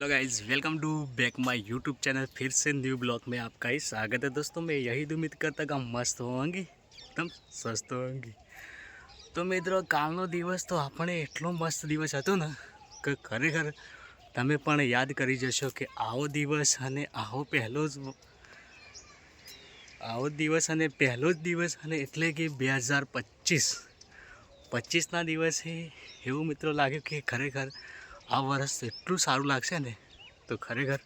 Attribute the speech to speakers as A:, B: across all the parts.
A: Hello guys, welcome to back my YouTube channel. फिर से new blog में आपका ही स्वागत है। दोस्तों, मैं यही उम्मीद करता कि मस्त होंगी, एकदम સ્વસ્થ હોંગી। તો મિત્રો, કાલનો દિવસ તો આપણે એટલો મસ્ત દિવસ હતો ને કે ખરેખર તમે પણ યાદ કરી જશો કે આવો દિવસ અને પહેલો જ દિવસ અને એટલે કે 2025ના દિવસે એવું મિત્રો લાગ્યું કે ખરેખર આ વર્ષ એટલું સારું લાગશે ને, તો ખરેખર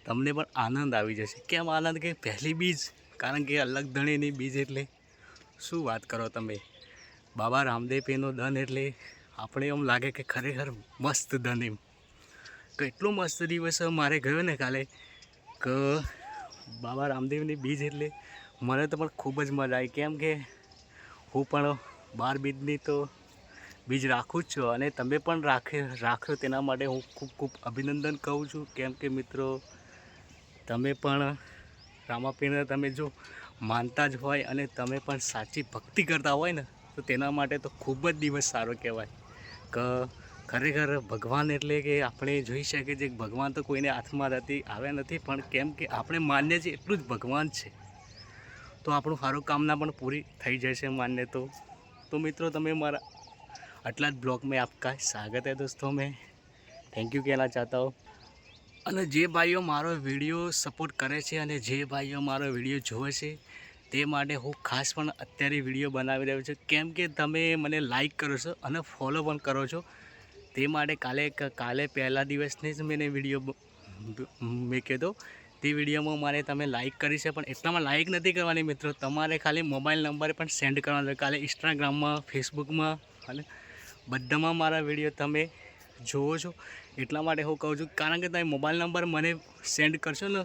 A: તમને પણ આનંદ આવી જશે। કેમ આનંદ? કે પહેલી બીજ, કારણ કે અલગ ધણીની બીજ એટલે શું વાત કરો તમે। બાબા રામદેવનો દન એટલે આપણે એમ લાગે કે ખરેખર મસ્ત દન એમ। કેટલો મસ્ત દિવસ મારે ગયો ને કાલે કે બાબા રામદેવની બીજ એટલે મને તો પણ ખૂબ જ મજા આવી। કેમ કે હું પણ 12 બીજની તો બીજ રાખું જ છું અને તમે પણ રાખો તેના માટે હું ખૂબ ખૂબ અભિનંદન કહું છું। કેમ કે મિત્રો, તમે પણ રામાપીરને તમે જો માનતા જ હોય અને તમે પણ સાચી ભક્તિ કરતા હોય ને, તો તેના માટે તો ખૂબ જ દિવસ સારો કહેવાય। કે ખરેખર ભગવાન એટલે કે આપણે જોઈ શકીએ છીએ ભગવાન તો કોઈને હાથમાં આવ્યા નથી, પણ કેમ કે આપણે માન્ય છીએ એટલું જ ભગવાન છે, તો આપણું સારું કામના પણ પૂરી થઈ જશે માન્ય તો મિત્રો, તમે મારા आटला ब्लॉग में आपका स्वागत है। दोस्तों, मैं थैंक यू कहना चाहता हूँ। અને જે ભાઈઓ મારો વિડીયો સપોર્ટ કરે છે અને જે ભાઈઓ મારો વિડીયો જોવે છે તે માટે હું ખાસ પણ અત્યારે વિડીયો બનાવી રહ્યો છું। કેમ કે તમે મને લાઈક કરો છો અને ફોલો પણ કરો છો, તે માટે કાલે પહેલા દિવસની જ મેં વિડીયો મૂક્યો હતો। તે વિડીયોમાં મારે તમે લાઈક કરી છે, પણ એટલામાં લાઈક નથી કરવાની મિત્રો, તમારે ખાલી મોબાઈલ નંબરે પણ સેન્ડ કરવાનો છે। કાલે ઇન્સ્ટાગ્રામમાં, ફેસબુકમાં અને બધામાં મારા વિડીયો તમે જુઓ છો, એટલા માટે હું કહું છું। કારણ કે તમે મોબાઈલ નંબર મને સેન્ડ કરશો ને,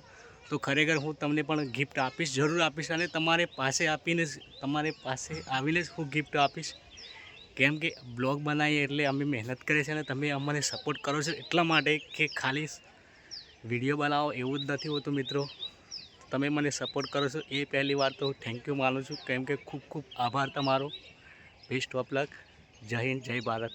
A: તો ખરેખર હું તમને પણ ગિફ્ટ આપીશ, જરૂર આપીશ, અને તમારે પાસે આવીને જ હું ગિફ્ટ આપીશ। કેમ કે બ્લોગ બનાવીએ એટલે અમે મહેનત કરીએ છીએ અને તમે અમને સપોર્ટ કરો છો, એટલા માટે કે ખાલી વિડીયો બનાવો એવું જ નથી હોતું મિત્રો। તમે મને સપોર્ટ કરો છો એ પહેલી વાર તો થેન્ક યુ માનું છું। કેમ કે ખૂબ ખૂબ આભાર તમારો। Best of luck. જય હિન્દ, જય ભારત।